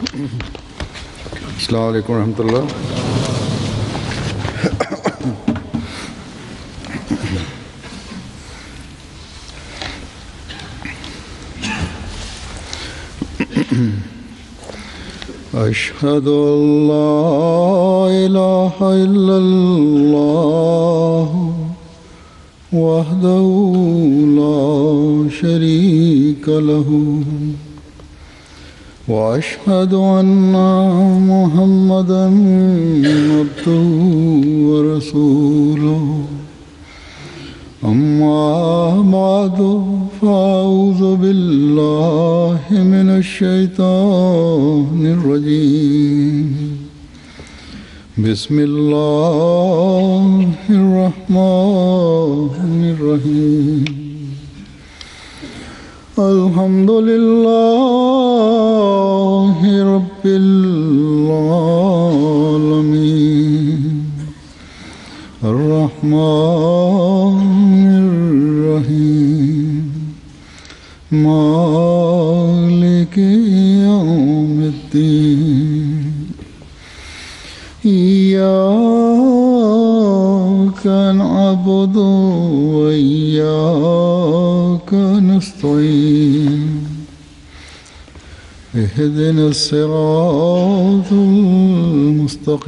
Assalamu alaikum warahmatullah. أشهد أن لا إله إلا الله وحده لا شريك له وأشهد أن محمدا عبده ورسوله أما بعد فأعوذ بالله من الشيطان الرجيم بسم الله الرحمن الرحيم الحمد لله رب العالمين الرحمن الرحيم مالك يوم الدين إياك نعبد وإياك نستعين اهدنا الصراط المستقيم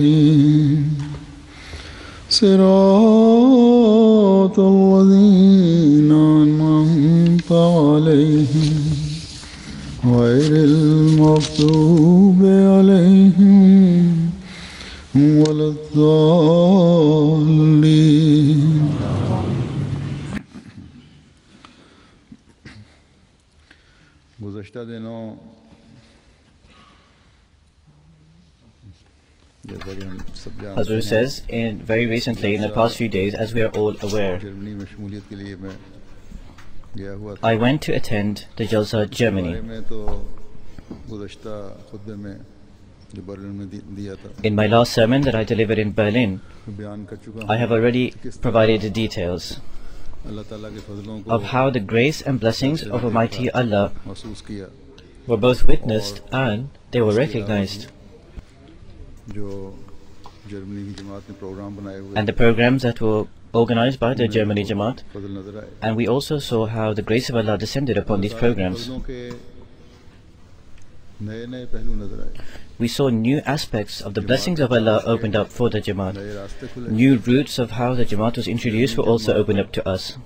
صراط الذين أنعمت عليهم غير المغضوب عليهم ولا الضالين. Hazrat says, very recently, in the past few days, as we are all aware, I went to attend the Jalsa Germany. In my last sermon that I delivered in Berlin, I have already provided the details of how the grace and blessings of Almighty Allah were both witnessed and they were recognized. And the programs that were organized by the Germany Jamaat, and we also saw how the grace of Allah descended upon these programs. We saw new aspects of the blessings of Allah opened up for the Jamaat. New routes of how the Jamaat was introduced were also opened up to us.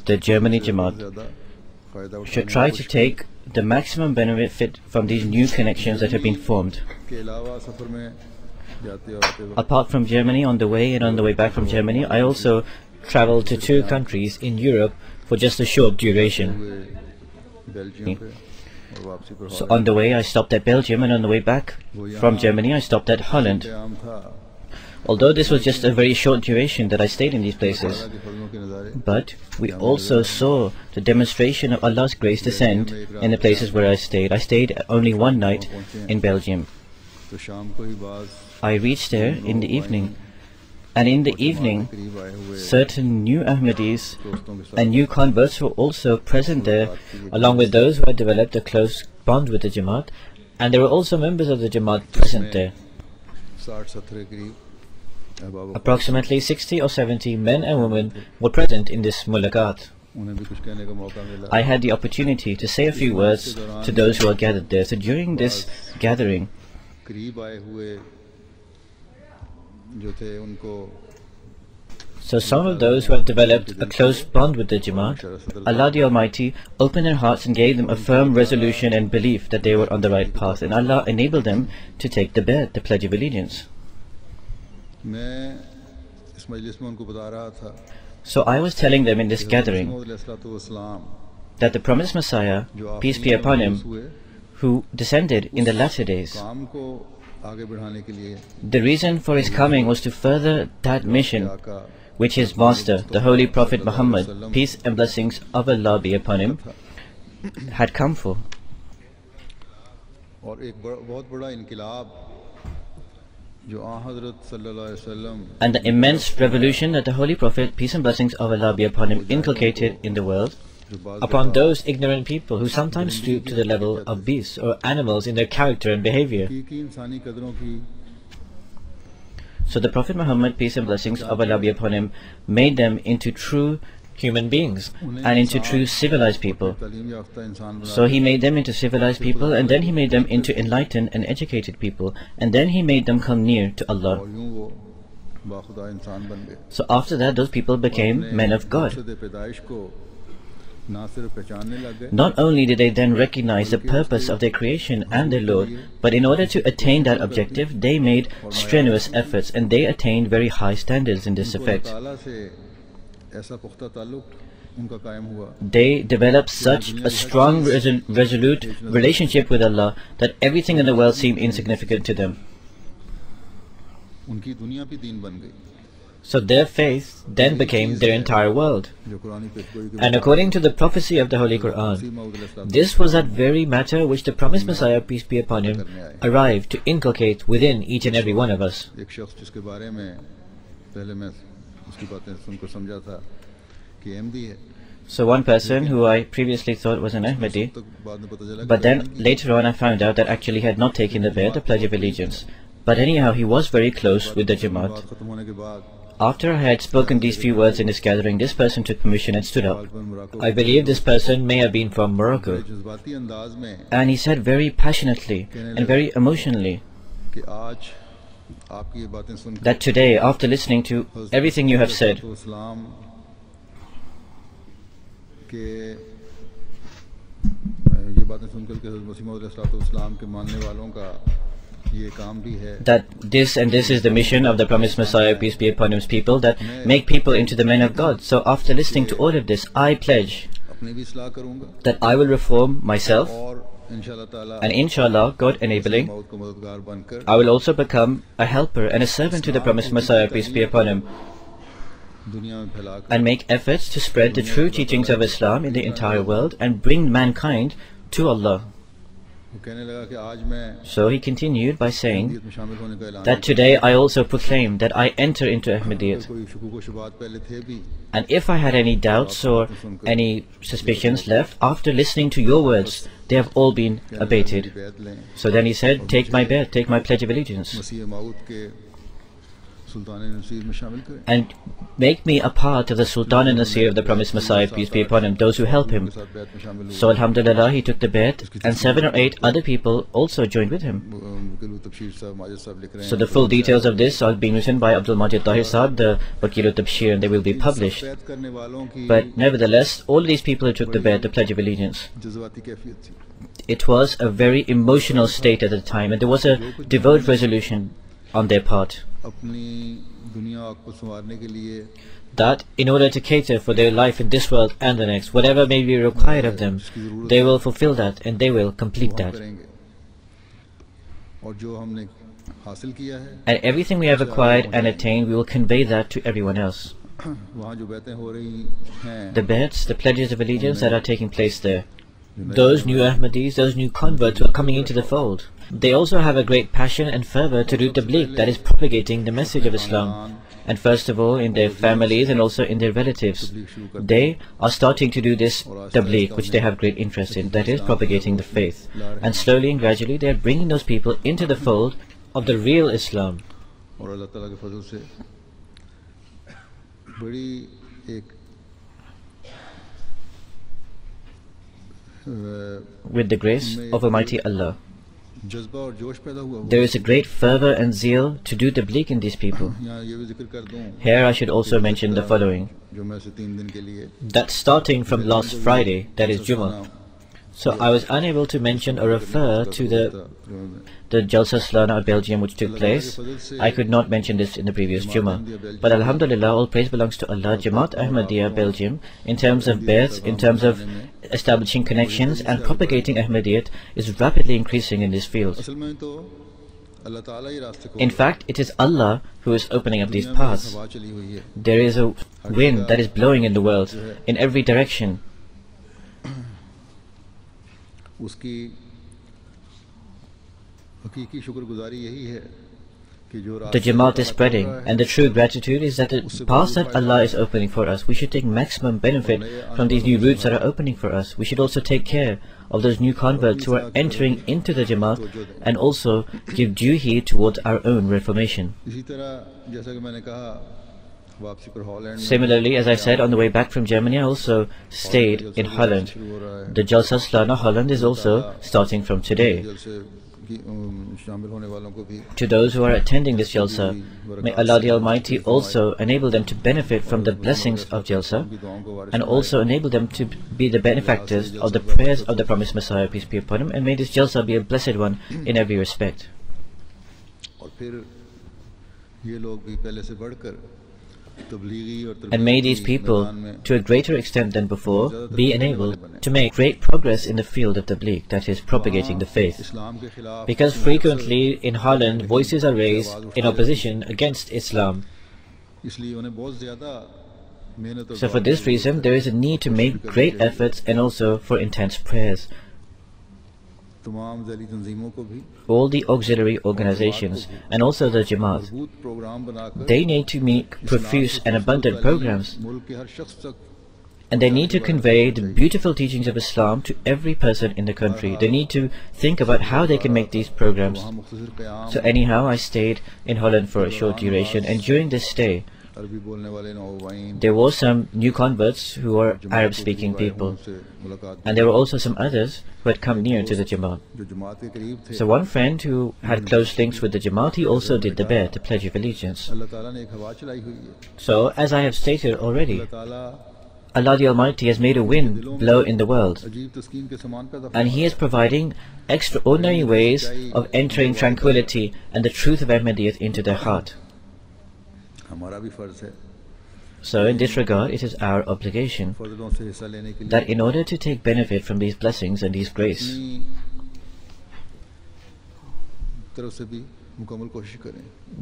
The Germany Jamaat should try to take the maximum benefit from these new connections that have been formed. Apart from Germany, on the way and on the way back from Germany, I also traveled to 2 countries in Europe for just a short duration. So on the way I stopped at Belgium, and on the way back from Germany I stopped at Holland. Although this was just a very short duration that I stayed in these places, but we also saw the demonstration of Allah's grace descend in the places where I stayed. I stayed only one night in Belgium. I reached there in the evening, and in the evening certain new Ahmadis and new converts were also present there, along with those who had developed a close bond with the Jamaat, and there were also members of the Jamaat present there. Approximately 60 or 70 men and women were present in this mulaqat. I had the opportunity to say a few words to those who are gathered there. So during this gathering, so some of those who have developed a close bond with the Jamaat, Allah the Almighty opened their hearts and gave them a firm resolution and belief that they were on the right path, and Allah enabled them to take the bayat, the pledge of allegiance. So I was telling them in this gathering that the promised Messiah, peace be upon him, who descended in the latter days, the reason for his coming was to further that mission which his master, the Holy Prophet Muhammad, peace and blessings of Allah be upon him, had come for. And the immense revolution that the Holy Prophet, peace and blessings of Allah be upon him, inculcated in the world upon those ignorant people who sometimes stoop to the level of beasts or animals in their character and behavior. So the Prophet Muhammad, peace and blessings of Allah be upon him, made them into true human beings and into true civilized people. So he made them into civilized people, and then he made them into enlightened and educated people, and then he made them come near to Allah. So after that, those people became men of God. Not only did they then recognize the purpose of their creation and their Lord, but in order to attain that objective, they made strenuous efforts, and they attained very high standards in this effect. They developed such a strong, resolute relationship with Allah that everything in the world seemed insignificant to them. So their faith then became their entire world. And according to the prophecy of the Holy Quran, this was that very matter which the promised Messiah, peace be upon him, arrived to inculcate within each and every one of us. So one person who I previously thought was an Ahmadi, but then later on I found out that actually he had not taken the Bayat, the Pledge of Allegiance. But anyhow, he was very close with the Jamaat. After I had spoken these few words in this gathering, this person took permission and stood up. I believe this person may have been from Morocco. And he said very passionately and very emotionally that today, after listening to everything you have said, that this and this is the mission of the promised Messiah, peace be upon him's people, that make people into the men of God. So after listening to all of this, I pledge that I will reform myself, and inshallah, God enabling, I will also become a helper and a servant to the promised Messiah, peace be upon him, and make efforts to spread the true teachings of Islam in the entire world and bring mankind to Allah. So he continued by saying that today I also proclaim that I enter into Ahmadiyyat. And if I had any doubts or any suspicions left, after listening to your words, they have all been abated. So then he said, take my bayat, take my pledge of allegiance, and make me a part of the Sultan and Nasir of the promised Messiah, peace be upon him, those who help him. So alhamdulillah, he took the bayat, and 7 or 8 other people also joined with him. So the full details of this are being written by Abdul Majid Tahir Saab, the Wakil Tabshir, and they will be published. But nevertheless, all these people who took the bayat, the pledge of allegiance, it was a very emotional state at the time, and there was a devout resolution on their part that in order to cater for their life in this world and the next, whatever may be required of them, they will fulfill that and they will complete that. And everything we have acquired and attained, we will convey that to everyone else. The bayats, the pledges of allegiance that are taking place there, those new Ahmadis, those new converts who are coming into the fold, they also have a great passion and fervor to do tabligh, that is propagating the message of Islam. And first of all in their families and also in their relatives, they are starting to do this tabligh which they have great interest in, that is propagating the faith. And slowly and gradually they are bringing those people into the fold of the real Islam. With the grace of Almighty Allah, there is a great fervor and zeal to do tabligh in these people. Here I should also mention the following, that starting from last Friday, that is Jummah, so I was unable to mention or refer to the Jalsa Salana Belgium which took place. I could not mention this in the previous Jummah. But alhamdulillah, all praise belongs to Allah. Jamaat Ahmadiyya Belgium, in terms of bayats, in terms of establishing connections and propagating Ahmadiyyat, is rapidly increasing in this field. In fact, it is Allah who is opening up these paths. There is a wind that is blowing in the world, in every direction. the Jamaat is spreading, and the true gratitude is that the path that Allah is opening for us, we should take maximum benefit from these new routes that are opening for us. We should also take care of those new converts who are entering into the Jamaat, and also give due heed towards our own reformation. Similarly, as I said, on the way back from Germany, I also stayed in Holland. The Jalsa Salana Holland is also starting from today. To those who are attending this Jalsa, may Allah the Almighty also enable them to benefit from the blessings of Jalsa, and also enable them to be the benefactors of the prayers of the promised Messiah, peace be upon him, and may this Jalsa be a blessed one in every respect. And may these people, to a greater extent than before, be enabled to make great progress in the field of tabligh, that is, propagating the faith. Because frequently in Holland, voices are raised in opposition against Islam. So for this reason, there is a need to make great efforts and also for intense prayers. All the auxiliary organizations and also the Jamaat, they need to make profuse and abundant programs, and they need to convey the beautiful teachings of Islam to every person in the country. They need to think about how they can make these programs. So anyhow, I stayed in Holland for a short duration, and during this stay, there were some new converts who were Arab-speaking people, and there were also some others who had come near to the Jamaat. So one friend who had close links with the Jamaat, he also did the Bay'at, the Pledge of Allegiance. So, as I have stated already, Allah the Almighty has made a wind blow in the world, and He is providing extraordinary ways of entering tranquility and the truth of Ahmadiyyat into their heart. So in this regard, it is our obligation that in order to take benefit from these blessings and these grace,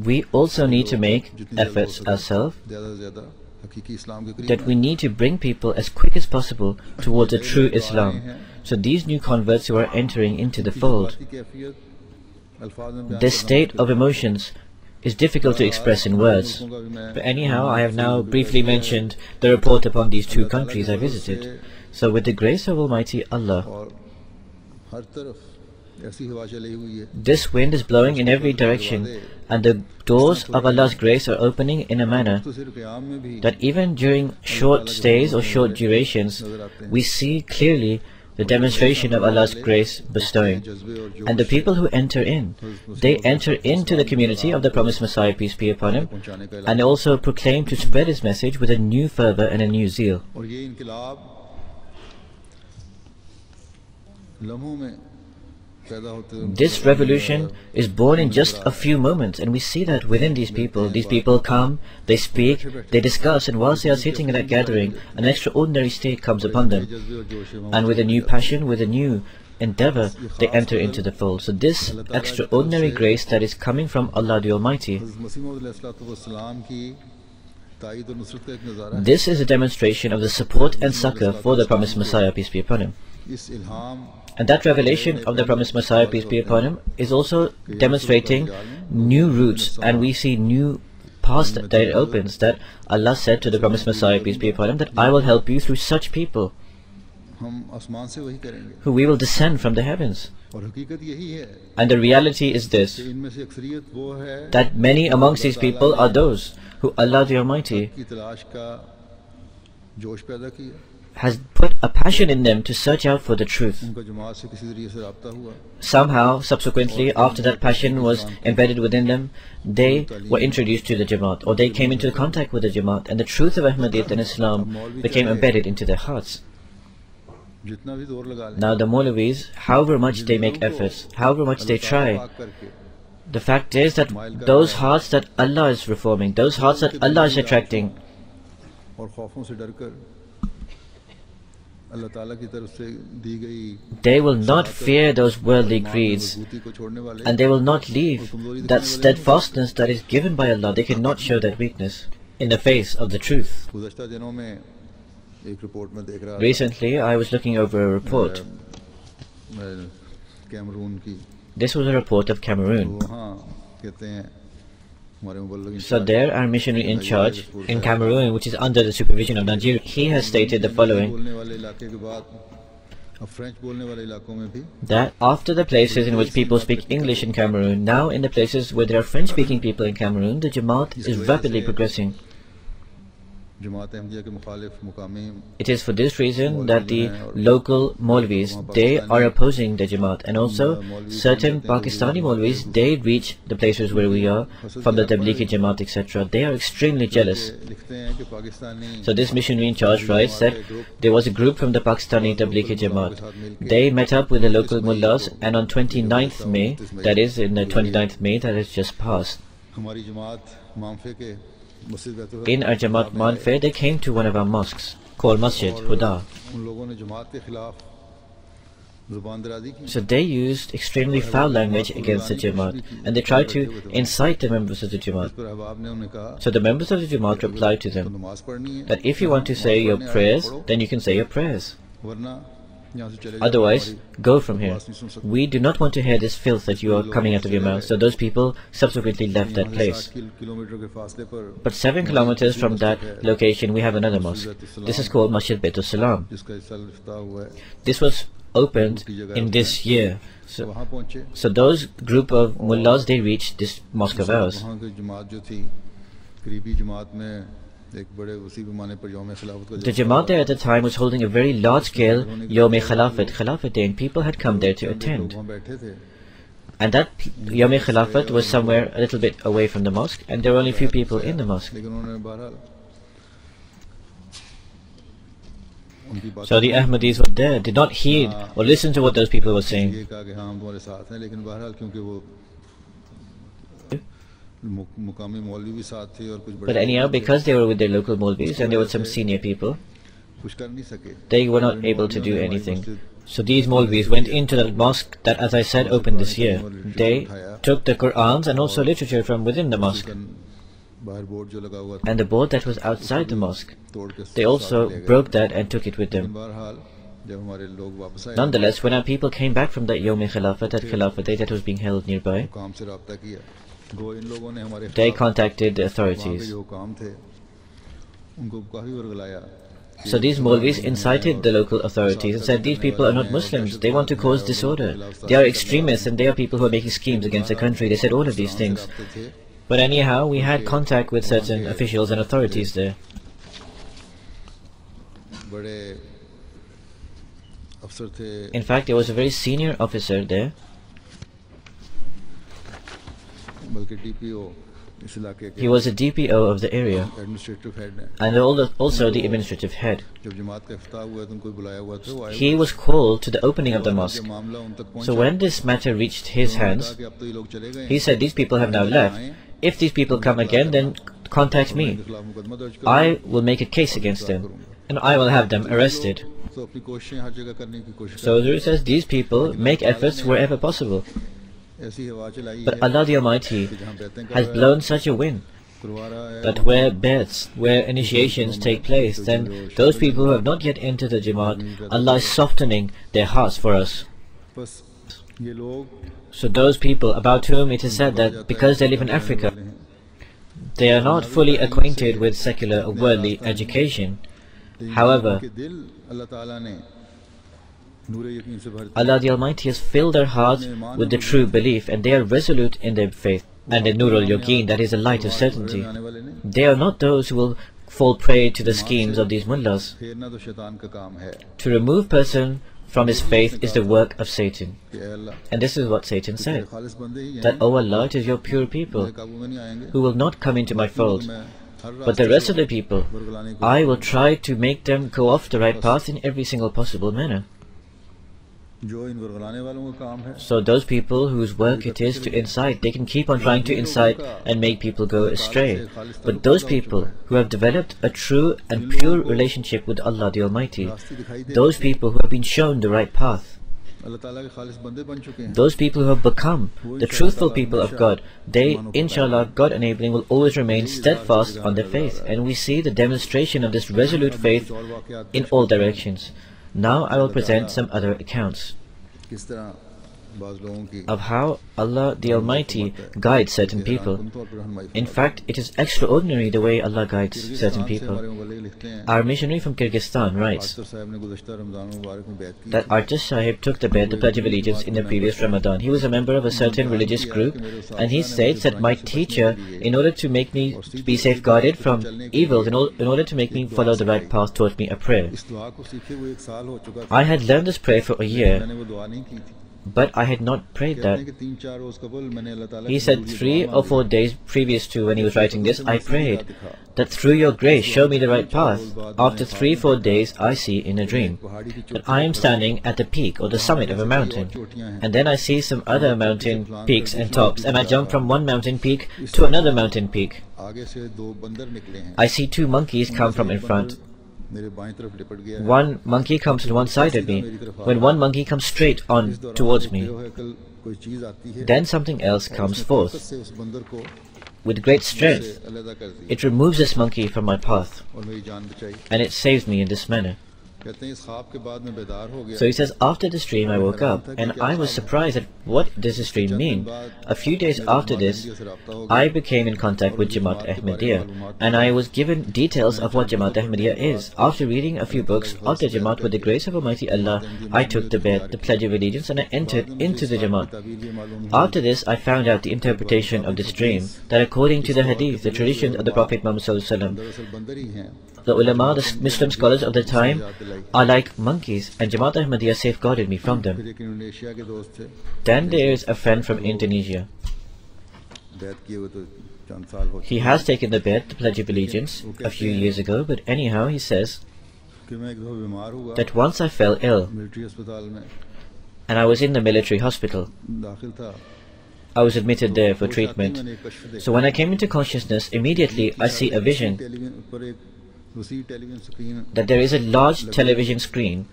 we also need to make efforts ourselves, that we need to bring people as quick as possible towards a true Islam. So these new converts who are entering into the fold, this state of emotions is difficult to express in words. But anyhow, I have now briefly mentioned the report upon these two countries I visited. So with the grace of Almighty Allah, this wind is blowing in every direction, and the doors of Allah's grace are opening in a manner that even during short stays or short durations, we see clearly the demonstration of Allah's grace bestowing. And the people who enter in, they enter into the community of the promised Messiah, peace be upon him, and they also proclaim to spread his message with a new fervor and a new zeal. This revolution is born in just a few moments, and we see that within these people come, they speak, they discuss, and whilst they are sitting in that gathering, an extraordinary state comes upon them, and with a new passion, with a new endeavor, they enter into the fold. So this extraordinary grace that is coming from Allah the Almighty, this is a demonstration of the support and succor for the promised Messiah, peace be upon him. And that revelation of the promised Messiah, peace be upon him, is also demonstrating new routes, and we see new paths that it opens, that Allah said to the promised Messiah, peace be upon him, that I will help you through such people, who we will descend from the heavens. And the reality is this, that many amongst these people are those who Allah the Almighty has put a passion in them to search out for the truth. Somehow, subsequently, after that passion was embedded within them, they were introduced to the Jamaat, or they came into contact with the Jamaat, and the truth of Ahmadiyyat and Islam became embedded into their hearts. Now the Maulvis, however much they make efforts, however much they try, the fact is that those hearts that Allah is reforming, those hearts that Allah is attracting, they will not fear those worldly greeds, and they will not leave that steadfastness that is given by Allah. They cannot show that weakness in the face of the truth. Recently, I was looking over a report. This was a report of Cameroon. So there, our missionary in charge in Cameroon, which is under the supervision of Nigeria, he has stated the following, that after the places in which people speak English in Cameroon, now in the places where there are French-speaking people in Cameroon, the Jamaat is rapidly progressing. It is for this reason that the local Maulvis, they are opposing the Jamaat, and also certain Pakistani Maulvis, they reach the places where we are from the Tablighi Jamaat, etc. They are extremely jealous. So this missionary in charge writes that there was a group from the Pakistani Tablighi Jamaat. They met up with the local mullahs, and on 29th May, that is in the 29th May that has just passed, in our Jamaat Manfe, they came to one of our mosques called Masjid Huda. So they used extremely foul language against the Jamaat, and they tried to incite the members of the Jamaat. So the members of the Jamaat replied to them that if you want to say your prayers, then you can say your prayers. Otherwise, go from here. We do not want to hear this filth that you are coming out of your mouth. So those people subsequently left that place. But 7 kilometers from that location, we have another mosque. This is called Masjid Baitul Salam. This was opened in this year. So those group of mullahs, they reached this mosque of ours. The Jamaat there at the time was holding a very large-scale Yawm-e Khilafat Day, and people had come there to attend. And that Yawm-e Khilafat was somewhere a little bit away from the mosque, and there were only a few people in the mosque. So the Ahmadis were there, did not heed or listen to what those people were saying. But anyhow, because they were with their local Maulvis and there were some senior people, they were not able to do anything. So these Maulvis went into the mosque that, as I said, opened this year. They took the Qur'ans and also literature from within the mosque, and the board that was outside the mosque, they also broke that and took it with them. Nonetheless, when our people came back from that Yawm-e Khilafat, that Khilafat Day that was being held nearby, they contacted the authorities. So these Maulvis incited the local authorities and said, these people are not Muslims, they want to cause disorder, they are extremists, and they are people who are making schemes against the country. They said all of these things. But anyhow, we had contact with certain officials and authorities there. In fact, there was a very senior officer there. He was a DPO of the area and also the administrative head. He was called to the opening of the mosque. So when this matter reached his hands, he said, these people have now left. If these people come again, then contact me. I will make a case against them and I will have them arrested. So Huzur says, these people make efforts wherever possible. But Allah the Almighty has blown such a wind that where bets, where initiations take place, then those people who have not yet entered the Jamaat, Allah is softening their hearts for us. So those people about whom it is said that because they live in Africa, they are not fully acquainted with secular or worldly education. However, Allah the Almighty has filled their hearts with the true belief, and they are resolute in their faith, and the Nur al-Yaqeen, that is a light of certainty. They are not those who will fall prey to the schemes of these mullahs. To remove person from his faith is the work of Satan. And this is what Satan said, that, O Allah, it is your pure people who will not come into my fold. But the rest of the people, I will try to make them go off the right path in every single possible manner. So those people whose work it is to incite, they can keep on trying to incite and make people go astray. But those people who have developed a true and pure relationship with Allah the Almighty, those people who have been shown the right path, those people who have become the truthful people of God, they, inshallah, God enabling, will always remain steadfast on their faith. And we see the demonstration of this resolute faith in all directions. Now I will present some other accounts. of how Allah the Almighty guides certain people. In fact, it is extraordinary the way Allah guides certain people. Our missionary from Kyrgyzstan writes that Artis Sahib took the Pledge of Allegiance in the previous Ramadan. He was a member of a certain religious group, and he states that my teacher, in order to make me be safeguarded from evils, in order to make me follow the right path, taught me a prayer. I had learned this prayer for a year, but I had not prayed that. He said 3 or 4 days previous to when he was writing this, I prayed that through your grace show me the right path. After 3-4 days I see in a dream that I am standing at the peak or the summit of a mountain, and then I see some other mountain peaks and tops, and I jump from one mountain peak to another mountain peak. I see 2 monkeys come from in front. One monkey comes to one side of me. When one monkey comes straight on towards me, then something else comes forth. With great strength, it removes this monkey from my path, and it saves me in this manner. So he says, after this dream I woke up, and I was surprised at what does this dream mean. A few days after this, I became in contact with Jamaat Ahmadiyya, and I was given details of what Jamaat Ahmadiyya is. After reading a few books of the Jamaat, with the grace of Almighty Allah, I took the Pledge of Allegiance, and I entered into the Jamaat. After this, I found out the interpretation of this dream, that according to the Hadith, the traditions of the Prophet Muhammad ﷺ, the ulama, the Muslim scholars of the time, are like monkeys, and Jamaat Ahmadiyya safeguarded me from them. Then there is a friend from Indonesia. He has taken the Pledge of Allegiance, a few years ago, but anyhow he says that once I fell ill, and I was in the military hospital. I was admitted there for treatment. So when I came into consciousness, immediately I see a vision that there is a large television screen,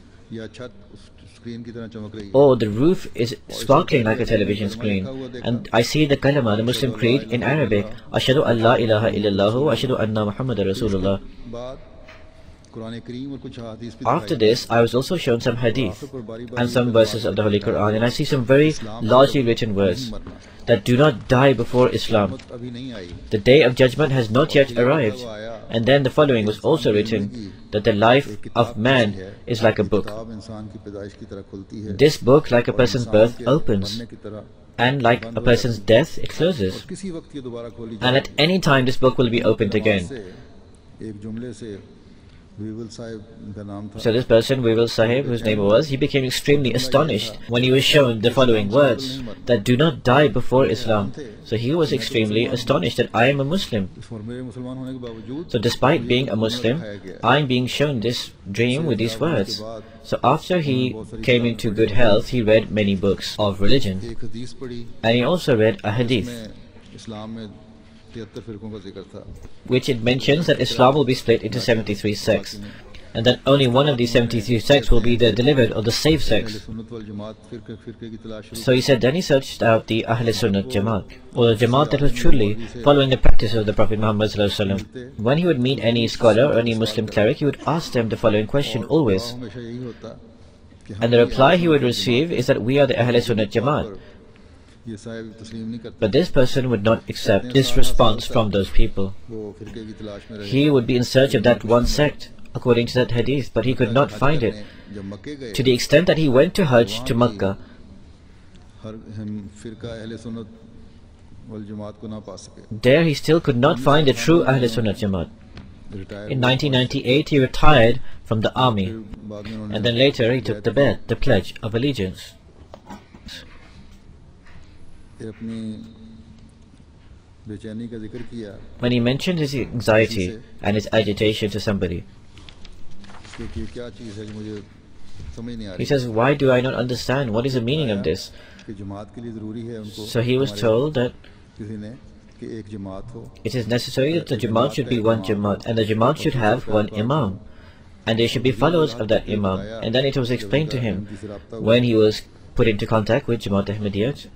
or the roof is sparkling like a television screen, and I see the kalama, the Muslim creed in Arabic, Ashhadu an la ilaha illallah wa ashhadu anna Muhammadar Rasulullah. After this, I was also shown some hadith and some verses of the Holy Quran, and I see some very largely written words that do not die before Islam. The day of judgment has not yet arrived. And then the following was also written, that the life of man is like a book. This book, like a person's birth, opens, and like a person's death, it closes. And at any time this book will be opened again. So this person, Weevil Sahib, whose name was, he became extremely astonished when he was shown the following words, that do not die before Islam. So he was extremely astonished that I am a Muslim. So despite being a Muslim, I am being shown this dream with these words. So after he came into good health, he read many books of religion, and he also read a hadith, which it mentions that Islam will be split into 73 sects, and that only one of these 73 sects will be the delivered or the saved sects. So he said, then he searched out the Ahl Sunnat Jamaat, or the Jamaat that was truly following the practice of the Prophet Muhammad ﷺ. When he would meet any scholar or any Muslim cleric, he would ask them the following question always, and the reply he would receive is that we are the Ahl Sunnat Jamaat. But this person would not accept this response from those people. He would be in search of that one sect, according to that hadith, but he could not find it, to the extent that he went to Hajj to Makkah. There he still could not find the true Ahl Sunnat Jamaat. In 1998 he retired from the army, and then later he took the Pledge of Allegiance. When he mentioned his anxiety and his agitation to somebody, he says, why do I not understand? What is the meaning of this? So he was told that it is necessary that the Jamaat should be one Jamaat, and the Jamaat should have one Imam, and there should be followers of that Imam. And then it was explained to him when he was put into contact with Jamaat Ahmadiyya,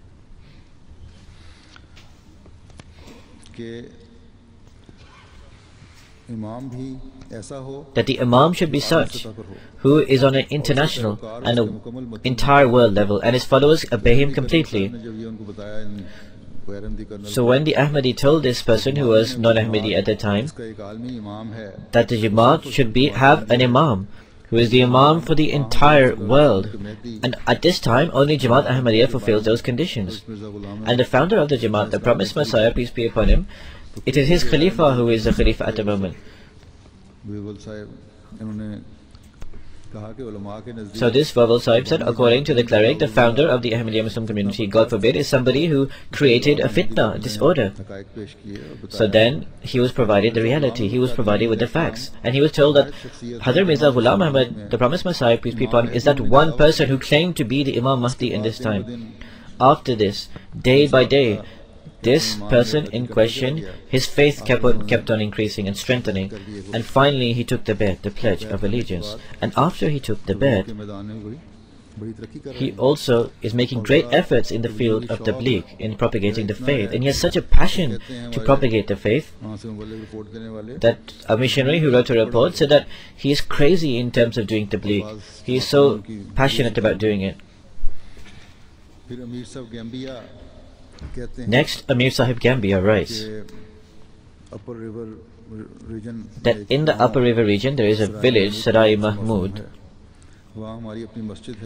that the Imam should be such who is on an international and an entire world level, and his followers obey him completely. So when the Ahmadi told this person who was non-Ahmadi at the time that the Jamaat should have an Imam who is the Imam for the entire world, and at this time only Jamaat Ahmadiyya fulfills those conditions, and the founder of the Jamaat, the promised Messiah, peace be upon him, it is his Khalifa who is the Khalifa at the moment. So this Wawal Sahib said, according to the cleric, the founder of the Ahmadiyya Muslim community, God forbid, is somebody who created a fitna, a disorder. So then he was provided the reality, he was provided with the facts, and he was told that Hazrat Mirza Ghulam Ahmad, the promised Messiah, peace be upon him, is that one person who claimed to be the Imam Mahdi in this time. After this, day by day, this person in question, his faith kept on increasing and strengthening, and finally he took the bet, the pledge of allegiance. And after he took the bet, he also is making great efforts in the field of tabligh, in propagating the faith, and he has such a passion to propagate the faith that a missionary who wrote a report said that he is crazy in terms of doing tabligh. He is so passionate about doing it. Next, Amir Sahib Gambia writes that in the Upper River region there is a village, Sarai Mahmud.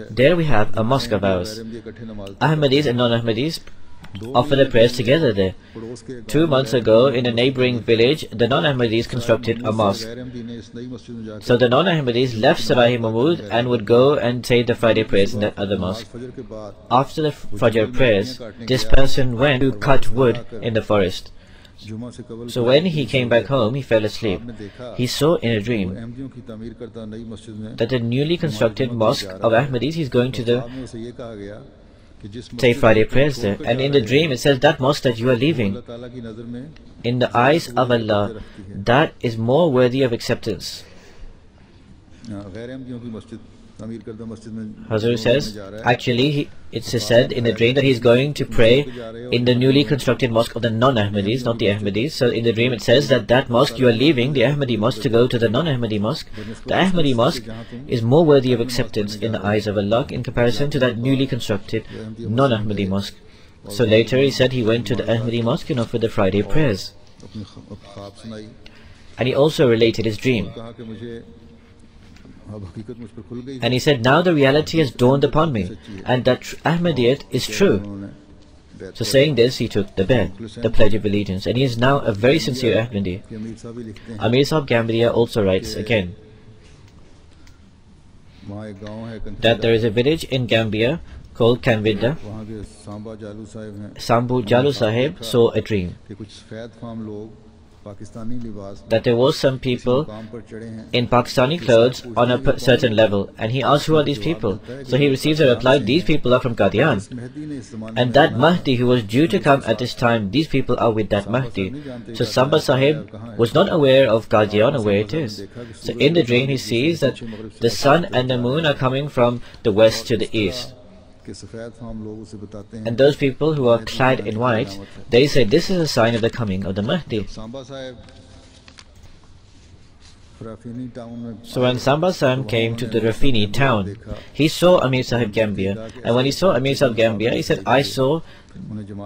There we have a mosque of ours. Ahmadis and non-Ahmadis offer their prayers together there. 2 months ago, in a neighboring village, the non-Ahmadis constructed a mosque. So the non-Ahmadis left Sarai Mahmud and would go and say the Friday prayers in that other mosque. After the Fajr prayers, this person went to cut wood in the forest. So when he came back home, he fell asleep. He saw in a dream that the newly constructed mosque of Ahmadis, he's going to say Friday prayers there. And in the dream it says, that mosque that you are leaving, in the eyes of Allah, that is more worthy of acceptance. Hazur says, actually it's said in the dream that he's going to pray in the newly constructed mosque of the non-Ahmadis, not the Ahmadis. So in the dream it says that that mosque you are leaving, the Ahmadi mosque, to go to the non-Ahmadi mosque. The Ahmadi mosque is more worthy of acceptance in the eyes of Allah in comparison to that newly constructed non-Ahmadi mosque. So later he said he went to the Ahmadi mosque and offered the Friday prayers. And he also related his dream. And he said, now the reality has dawned upon me, and that Ahmadiyyat is true. So saying this, he took the bet, the pledge of allegiance, and he is now a very sincere Ahmadi. Amir Sahib Gambia also writes again that there is a village in Gambia called Kanvidda. Sambu Jalu Sahib saw a dream that there was some people in Pakistani clothes on a certain level, and he asked, who are these people? So he receives a reply, these people are from Qadian, and that Mahdi who was due to come at this time, these people are with that Mahdi. So Samba Sahib was not aware of Qadian or where it is. So in the dream he sees that the sun and the moon are coming from the west to the east. And those people who are clad in white, they say this is a sign of the coming of the Mahdi. So when Samba Sahib came to the Rafini town, he saw Amir Sahib Gambia, and when he saw Amir Sahib Gambia, he said, I saw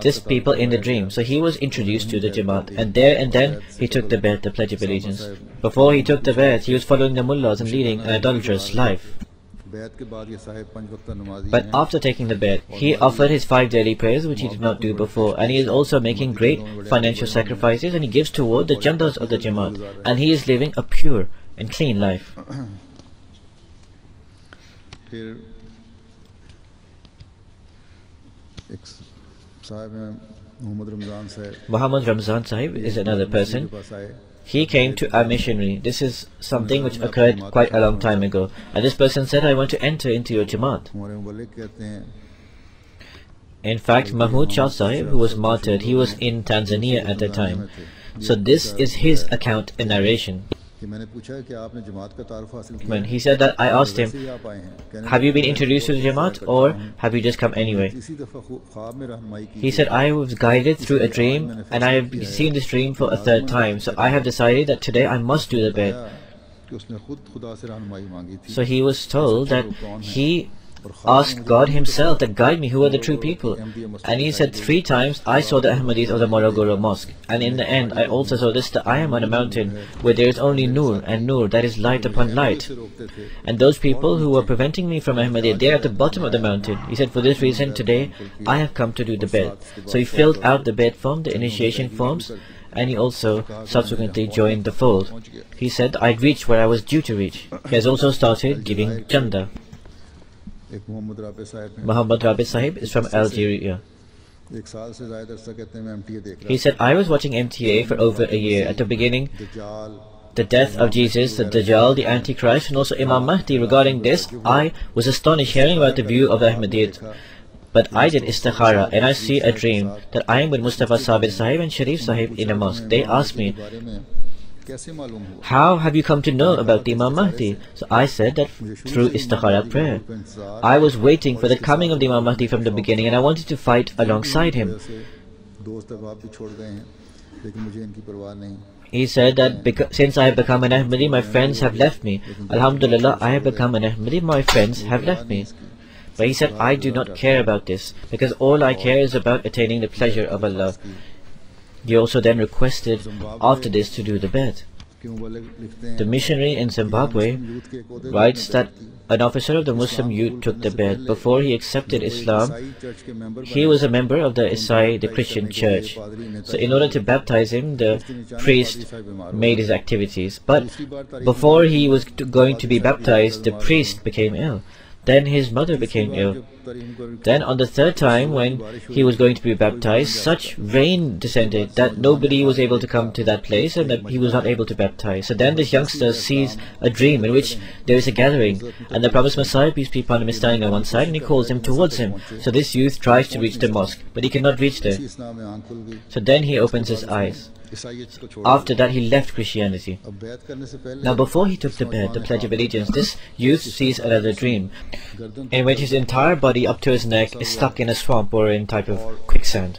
this people in the dream. So he was introduced to the Jamaat, and there and then he took the bet, the pledge of allegiance. Before he took the bet, he was following the mullahs and leading an idolatrous life. But after taking the bet, he offered his 5 daily prayers, which he did not do before, and he is also making great financial sacrifices, and he gives toward the jandas of the Jamaat, and he is living a pure and clean life. Muhammad Ramzan Sahib is another person. He came to our missionary. This is something which occurred quite a long time ago. And this person said, I want to enter into your Jamaat. In fact, Mahmud Shah Sahib, who was martyred, he was in Tanzania at the time. So this is his account and narration. When he said that, I asked him, have you been introduced to the Jamaat or have you just come anyway? He said, I was guided through a dream and I have seen this dream for a third time, so I have decided that today I must do the bed. So he was told that he asked God himself to guide me who are the true people. And he said 3 times, I saw the Ahmadis of the Morogoro Mosque. And in the end, I also saw this, that I am on a mountain where there is only Nur, and Nur, that is light upon light. And those people who were preventing me from Ahmadiyya, they are at the bottom of the mountain. He said, for this reason, today, I have come to do the bed. So he filled out the bed form, the initiation forms, and he also subsequently joined the fold. He said, I'd reached where I was due to reach. He has also started giving chanda. Muhammad Rabi Sahib is from Algeria. He said, I was watching MTA for over a year. At the beginning, the death of Jesus, the Dajjal, the Antichrist, and also Imam Mahdi. Regarding this, I was astonished hearing about the view of the Ahmadiyyat. But I did istikhara and I see a dream that I am with Mustafa Sabir Sahib and Sharif Sahib in a mosque. They asked me, how have you come to know about the Imam Mahdi? So I said that through istikhara prayer. I was waiting for the coming of the Imam Mahdi from the beginning and I wanted to fight alongside him. He said that since I have become an Ahmadi, my friends have left me. Alhamdulillah, I have become an Ahmadi, my friends have left me. But he said, I do not care about this, because all I care is about attaining the pleasure of Allah. He also then requested after this to do the bed. The missionary in Zimbabwe writes that an officer of the Muslim youth took the bed. Before he accepted Islam, he was a member of the Isai, the Christian church. So in order to baptize him, the priest made his activities. But before he was going to be baptized, the priest became ill. Then his mother became ill. Then on the 3rd time when he was going to be baptized, such rain descended that nobody was able to come to that place and that he was not able to baptize. So then this youngster sees a dream in which there is a gathering and the Prophet Messiah, peace be upon him, is standing on one side and he calls him towards him. So this youth tries to reach the mosque, but he cannot reach there. So then he opens his eyes. After that he left Christianity. Now before he took the bed, the Pledge of Allegiance, this youth sees another dream in which his entire body up to his neck is stuck in a swamp or in type of quicksand.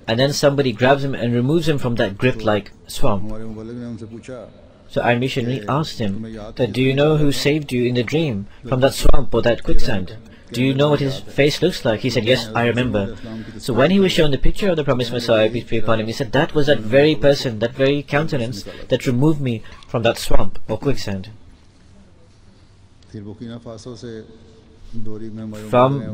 And then somebody grabs him and removes him from that grip-like swamp. So our missionary asked him that, do you know who saved you in the dream from that swamp or that quicksand? Do you know what his face looks like? He said, yes, I remember. So when he was shown the picture of the promised Messiah, peace be upon him, he said, that was that very person, that very countenance that removed me from that swamp or quicksand. From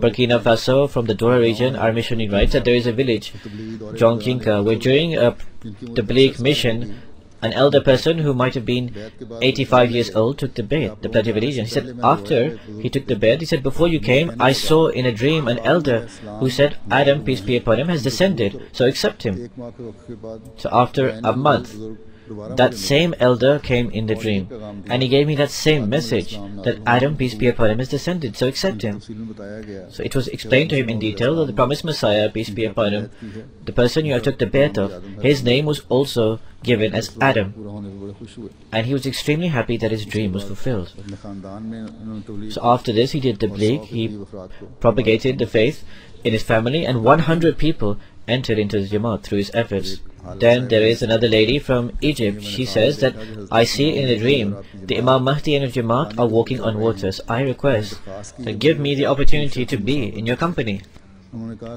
Burkina Faso, from the Dora region, our missionary writes that there is a village, Jongjinka, where during a Tabligh mission, an elder person who might have been 85 years old took the bed, the Pledge of Allegiance. He said, after he took the bed, he said, before you came, I saw in a dream an elder who said, Adam, peace be upon him, has descended, so accept him. So after a month, that same elder came in the dream, and he gave me that same message, that Adam, peace be upon him, has descended, so accept him. So it was explained to him in detail that the promised Messiah, peace be upon him, the person you have took the bed of, his name was also given as Adam, and he was extremely happy that his dream was fulfilled. So after this he did tabligh, he propagated the faith in his family, and 100 people entered into the Jamaat through his efforts. Then there is another lady from Egypt. She says that, I see in a dream the Imam Mahdi and the Jamaat are walking on water. So I request that give me the opportunity to be in your company.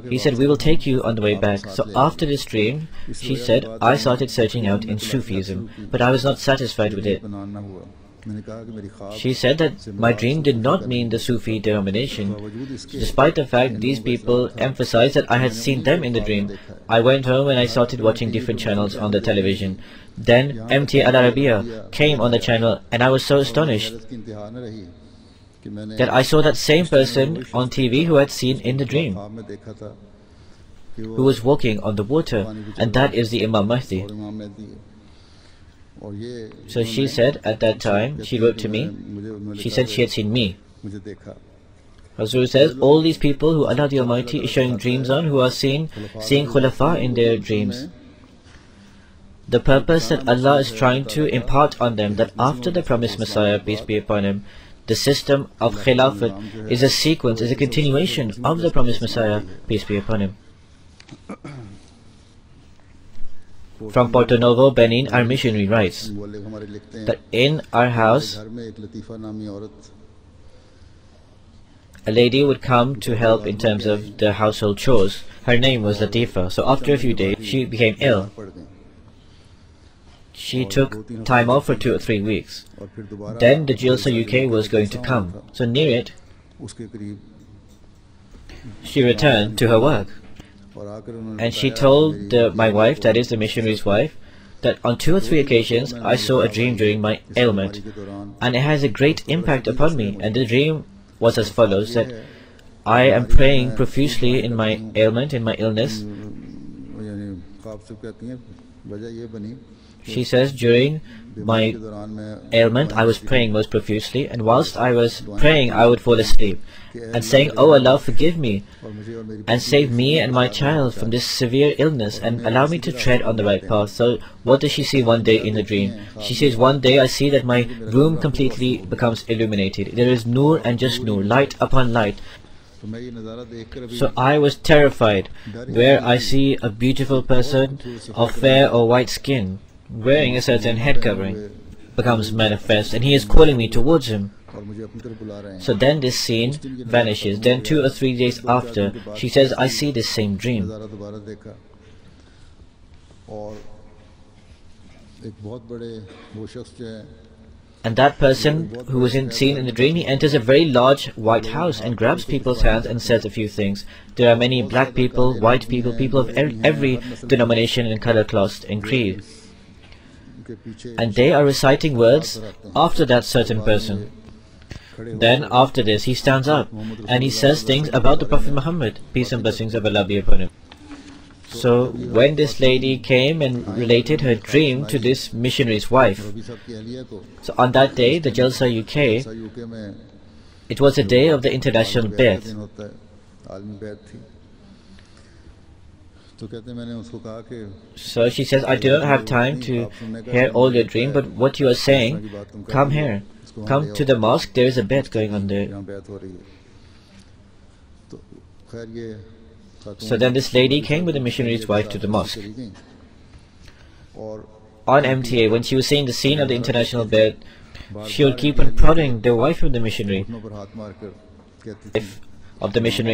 He said, we will take you on the way back. So after this dream, she said, I started searching out in Sufism, but I was not satisfied with it. She said that my dream did not mean the Sufi denomination, despite the fact these people emphasized that I had seen them in the dream. I went home and I started watching different channels on the television. Then MTA Al Arabiya came on the channel and I was so astonished that I saw that same person on TV who I had seen in the dream, who was walking on the water, and that is the Imam Mahdi. So she said at that time, she wrote to me, she said she had seen me. Hazur says, all these people who Allah the Almighty is showing dreams on, who are seeing Khulafa in their dreams. The purpose that Allah is trying to impart on them, that after the promised Messiah, peace be upon him, the system of Khilafat is a sequence, is a continuation of the promised Messiah, peace be upon him. From Porto Novo, Benin, our missionary writes that in our house, a lady would come to help in terms of the household chores. Her name was Latifa. So after a few days, she became ill. She took time off for 2 or 3 weeks. Then the Jalsa UK was going to come. So near it, she returned to her work. And she told my wife, that is the missionary's wife, that on 2 or 3 occasions I saw a dream during my ailment. And it has a great impact upon me. And the dream was as follows, that I am praying profusely in my ailment, in my illness. She says, during my ailment I was praying most profusely, and whilst I was praying I would fall asleep and saying, "Oh Allah, forgive me and save me and my child from this severe illness and allow me to tread on the right path." So what does she see one day in the dream? She says, one day I see that my room completely becomes illuminated. There is nur and just nur, light upon light. So I was terrified, where I see a beautiful person of fair or white skin wearing a certain head covering becomes manifest, and he is calling me towards him. So then this scene vanishes. Then 2 or 3 days after, she says, I see this same dream. And that person who was seen in the dream, he enters a very large white house and grabs people's hands and says a few things. There are many black people, white people, people of every denomination and color, class and creed. And they are reciting words after that certain person. Then after this he stands up and he says things about the Prophet Muhammad, peace and blessings of Allah be upon him. So when this lady came and related her dream to this missionary's wife, so on that day, the Jalsa UK, it was the day of the international Bai'at. So she says, I do not have time to hear all your dream, but what you are saying, come here, come to the mosque, there is a Bai'at going on there. So then this lady came with the missionary's wife to the mosque. On MTA, when she was seeing the scene of the international Bai'at, she would keep on prodding the wife of the missionary,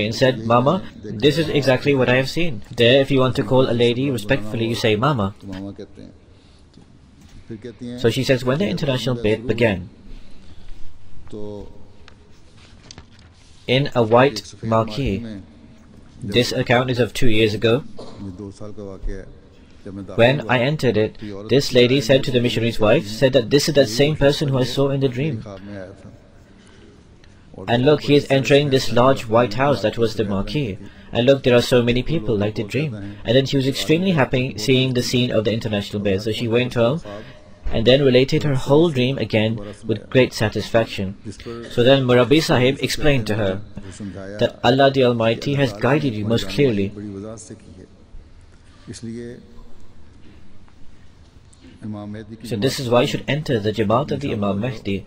and said, Mama, this is exactly what I have seen. There, if you want to call a lady respectfully, you say Mama. So she says, when the international Bai'at began, in a white marquee, this account is of 2 years ago. When I entered it, this lady said to the missionary's wife, said that this is that same person who I saw in the dream. And look, he is entering this large white house that was the marquee. And look, there are so many people like the dream. And then she was extremely happy seeing the scene of the international Bai'at. So she went home and then related her whole dream again with great satisfaction. So then Murabbi Sahib explained to her that Allah the Almighty has guided you most clearly. So this is why you should enter the Jamaat of the Imam Mahdi.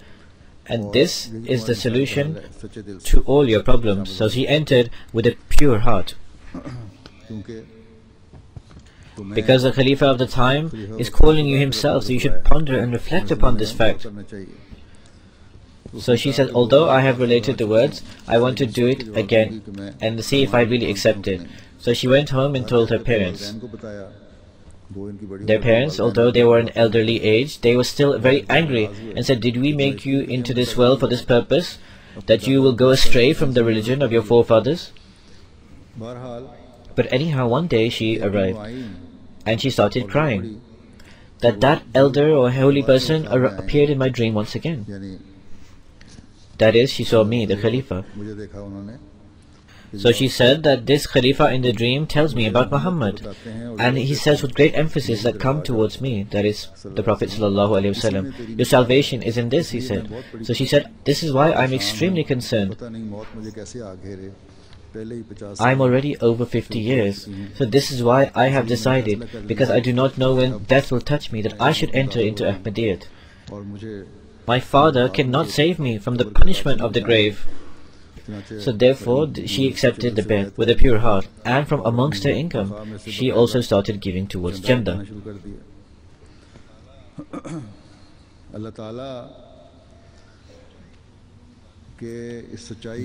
And this is the solution to all your problems. So she entered with a pure heart. Because the Khalifa of the time is calling you himself, so you should ponder and reflect upon this fact. So she said, although I have related the words, I want to do it again and see if I really accept it. So she went home and told her parents. Their parents, although they were an elderly age, they were still very angry and said, did we make you into this world for this purpose, that you will go astray from the religion of your forefathers? But anyhow, one day she arrived and she started crying that elder or holy person appeared in my dream once again. That is, she saw me, the Khalifa. So she said that this Khalifa in the dream tells me about Muhammad, and he says with great emphasis that come towards me, that is the Prophet ﷺ. Your salvation is in this, he said. So she said, this is why I'm extremely concerned. I'm already over 50 years, so this is why I have decided, because I do not know when death will touch me, that I should enter into Ahmadiyyat. My father cannot save me from the punishment of the grave. So therefore she accepted the bet with a pure heart, and from amongst her income she also started giving towards Janda.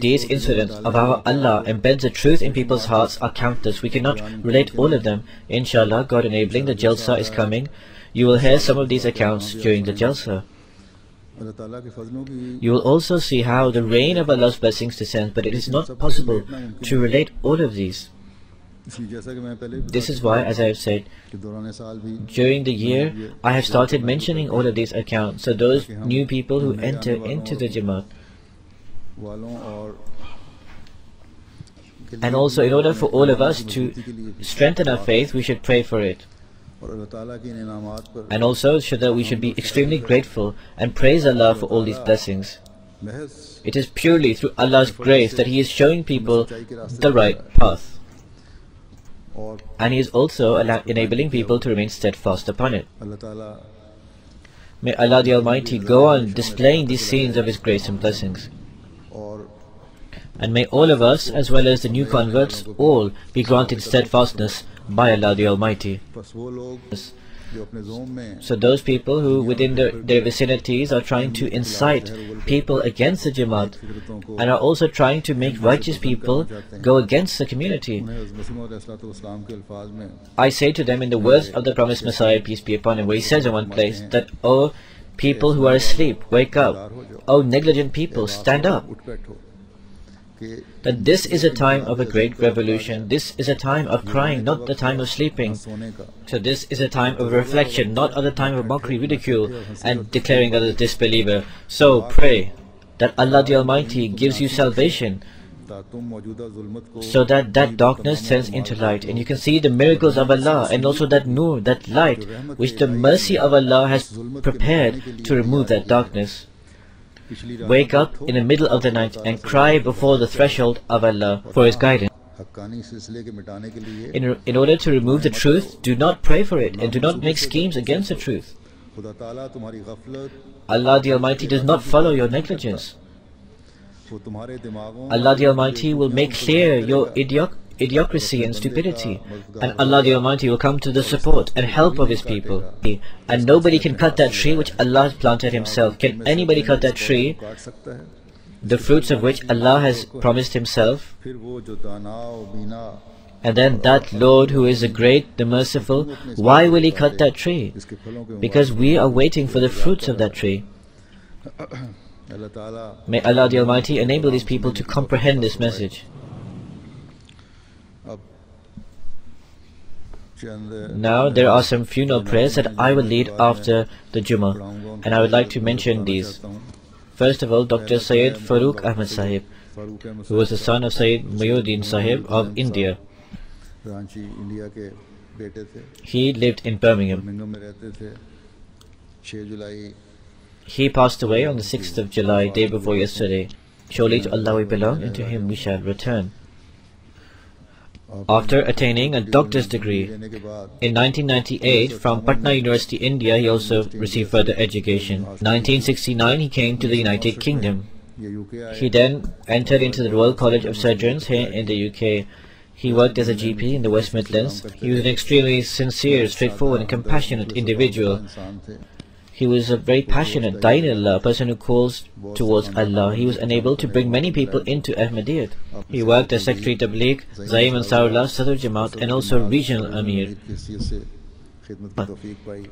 These incidents of how Allah embeds the truth in people's hearts are countless. We cannot relate all of them. Inshallah, God enabling, the Jalsa is coming. You will hear some of these accounts during the Jalsa. You will also see how the rain of Allah's blessings descends, but it is not possible to relate all of these. This is why, as I have said, during the year I have started mentioning all of these accounts, so those new people who enter into the Jamaat, and also in order for all of us to strengthen our faith, we should pray for it. And also so that we should be extremely grateful and praise Allah for all these blessings. It is purely through Allah's grace that He is showing people the right path, and He is also enabling people to remain steadfast upon it. May Allah the Almighty go on displaying these scenes of His grace and blessings. And may all of us, as well as the new converts, all be granted steadfastness by Allah the Almighty. So those people who within their vicinities are trying to incite people against the Jamaat and are also trying to make righteous people go against the community, I say to them in the words of the promised Messiah, peace be upon him, where he says in one place that, O people who are asleep, wake up. O negligent people, stand up. That this is a time of a great revolution. This is a time of crying, not the time of sleeping. So this is a time of reflection, not a time of mockery, ridicule, and declaring others disbeliever. So pray that Allah the Almighty gives you salvation, so that that darkness turns into light, and you can see the miracles of Allah, and also that nur, that light, which the mercy of Allah has prepared to remove that darkness. Wake up in the middle of the night and cry before the threshold of Allah for His guidance. In order to remove the truth, do not pray for it and do not make schemes against the truth. Allah the Almighty does not follow your negligence. Allah the Almighty will make clear your idiocracy and stupidity, and Allah the Almighty will come to the support and help of His people. And nobody can cut that tree which Allah has planted Himself. Can anybody cut that tree, the fruits of which Allah has promised Himself? And then that Lord who is the great, the merciful, why will He cut that tree? Because we are waiting for the fruits of that tree. May Allah the Almighty enable these people to comprehend this message. Now there are some funeral prayers that I will lead after the Jummah, and I would like to mention these. First of all, Dr. Syed Farooq Ahmad Sahib, who was the son of Syed Muhyiddin Sahib of India. He lived in Birmingham. He passed away on the 6th of July, day before yesterday. Surely to Allah we belong, and to Him we shall return. After attaining a doctor's degree in 1998 from Patna University, India, he also received further education. 1969 he came to the United Kingdom. He then entered into the Royal College of Surgeons here in the UK. He worked as a GP in the West Midlands. He was an extremely sincere, straightforward and compassionate individual. He was a very passionate Da'i in Allah, a person who calls towards Allah. He was unable to bring many people into Ahmadiyyat. He worked as Secretary Tabligh, Zaim Ansarullah, Sadr Jamaat, and also Regional Amir.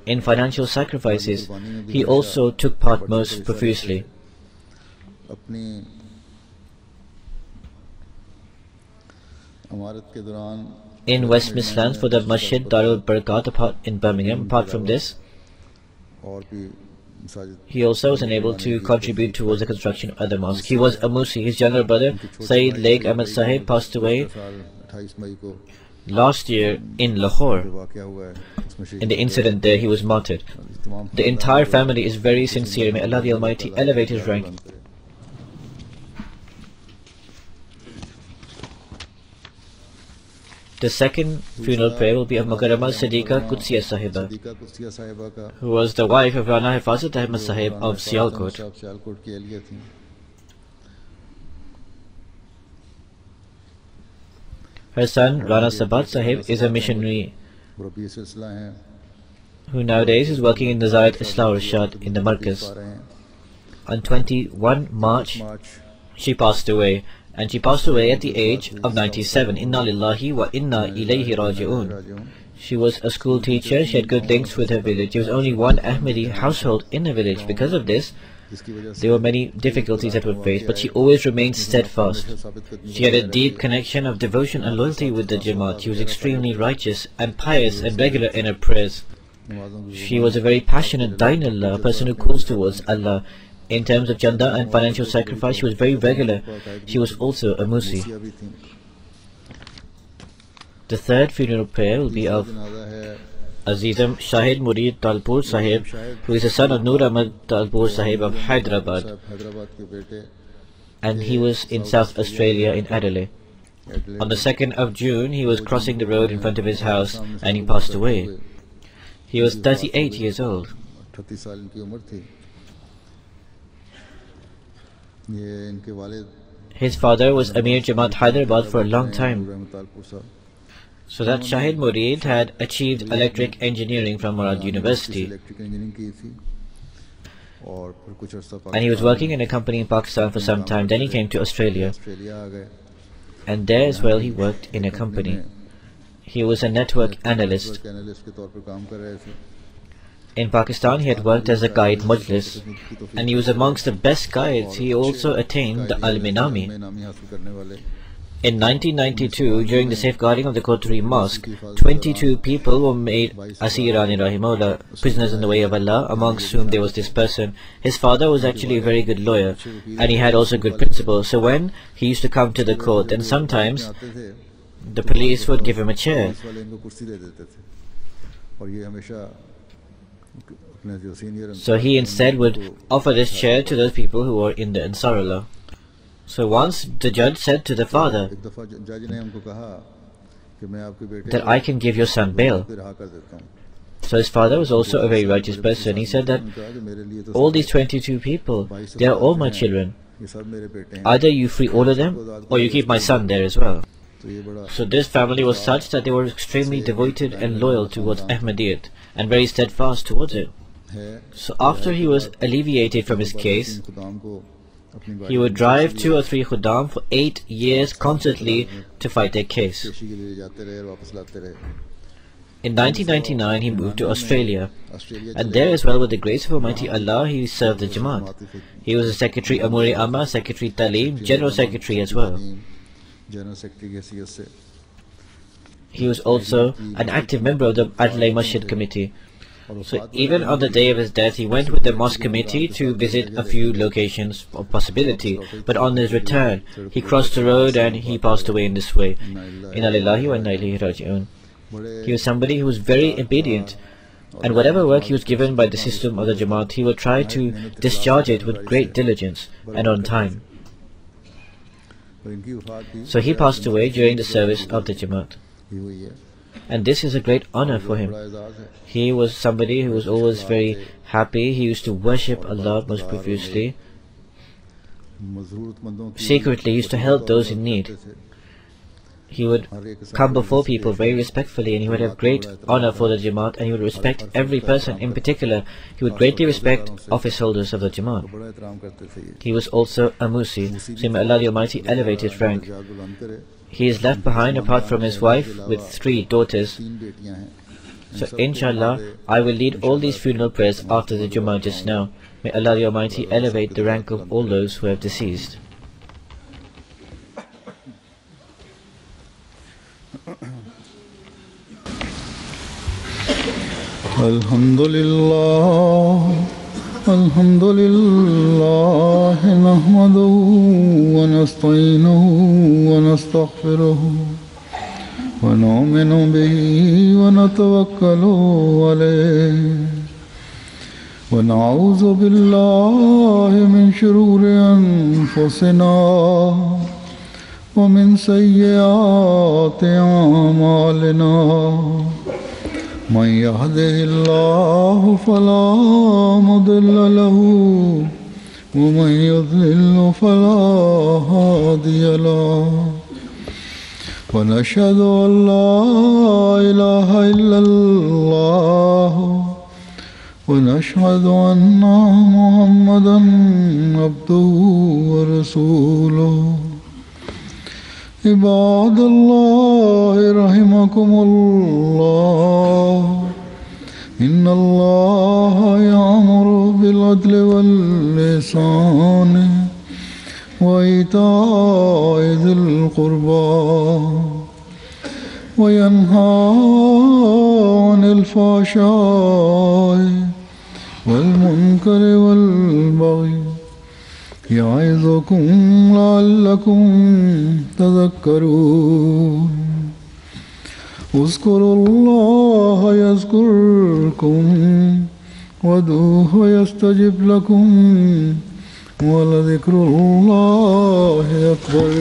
In financial sacrifices, he also took part most profusely. In West Midlands for the Masjid Darul Barakat in Birmingham. Apart from this, he also was unable to contribute towards the construction of other mosques. He was a Musi. His younger brother, Sayyid Lake Ahmed Sahib, passed away last year in Lahore. In the incident there, he was martyred. The entire family is very sincere. May Allah the Almighty elevate his rank. The second funeral prayer will be of Mukarrama Siddiqa Qudsiya Sahiba, who was the wife of Rana Hifazat Ahmed Sahib of Sialkot. Her son, Rana Sabat Sahib, is a missionary who nowadays is working in Nazarat Islah Rashad in the Markaz. On 21 March, she passed away, and she passed away at the age of 97. Inna lillahi wa inna ilayhi raji'un. She was a school teacher. She had good links with her village. There was only one Ahmadi household in the village. Because of this, there were many difficulties that were faced, but she always remained steadfast. She had a deep connection of devotion and loyalty with the Jamaat. She was extremely righteous and pious and regular in her prayers. She was a very passionate Dain Allah, a person who calls towards Allah. In terms of chanda and financial sacrifice, she was very regular. She was also a Musi. The third funeral prayer will be of Azizam Shahid Murid Talpur Sahib, who is the son of Nur Ahmad Talpur Sahib of Hyderabad, and he was in South Australia in Adelaide. On the 2nd of June, he was crossing the road in front of his house and he passed away. He was 38 years old. His father was Amir Jamaat Hyderabad for a long time. So that Shahid Murid had achieved electric engineering from Murad University. And he was working in a company in Pakistan for some time. Then he came to Australia. And there as well he worked in a company. He was a network analyst. In Pakistan he had worked as a guide Mujlis, and he was amongst the best guides. He also attained the Al-Minami. In 1992, during the safeguarding of the Kotri Mosque, 22 people were made Asirani Rahimullah, prisoners in the way of Allah, amongst whom there was this person. His father was actually a very good lawyer, and he had also good principles. So when he used to come to the court, then sometimes the police would give him a chair. So he instead would offer this chair to those people who were in the Ansarullah. So once the judge said to the father that I can give your son bail. So his father was also a very righteous person. He said that all these 22 people, they are all my children. Either you free all of them or you keep my son there as well. So this family was such that they were extremely devoted and loyal towards Ahmadiyyat and very steadfast towards it. So after he was alleviated from his case, he would drive 2 or 3 Khuddam for 8 years constantly to fight their case. In 1999 he moved to Australia, and there as well with the grace of Almighty Allah he served the Jamaat. He was a Secretary Amuri Amma, Secretary Talim, General Secretary as well. He was also an active member of the Adlai Masjid Committee. So even on the day of his death, he went with the mosque committee to visit a few locations of possibility. But on his return, he crossed the road and he passed away in this way. Inna lillahi wa inna ilayhi raji'un. He was somebody who was very obedient, and whatever work he was given by the system of the Jamaat, he would try to discharge it with great diligence and on time. So he passed away during the service of the Jamaat. And this is a great honor for him. He was somebody who was always very happy. He used to worship Allah most profusely. Secretly, he used to help those in need. He would come before people very respectfully, and he would have great honor for the Jamaat, and he would respect every person. In particular, he would greatly respect office holders of the Jamaat. He was also a Musi, so may Allah the Almighty elevate his rank. He is left behind apart from his wife with 3 daughters. So inshallah, I will lead all these funeral prayers after the Jummah just now. May Allah the Almighty elevate the rank of all those who have deceased. Alhamdulillah, الحمد لله نحمده ونستعينه ونستغفره ونؤمن به ونتوكل عليه ونعوذ بالله من شرور أنفسنا ومن سيئات أعمالنا من يهده الله فلا مضل له ومن يضلل فلا هادي له ونشهد أن لا إله إلا الله ونشهد أن محمدا عبده ورسوله عباد الله رحمكم الله إن الله يأمر بالعدل والإحسان وإيتاء ذي القربى وينهى عن الفحشاء والمنكر والبغي يعظكم لعلكم تذكرون اذكروا الله يذكركم وادعوه يستجب لكم ولذكر الله أكبر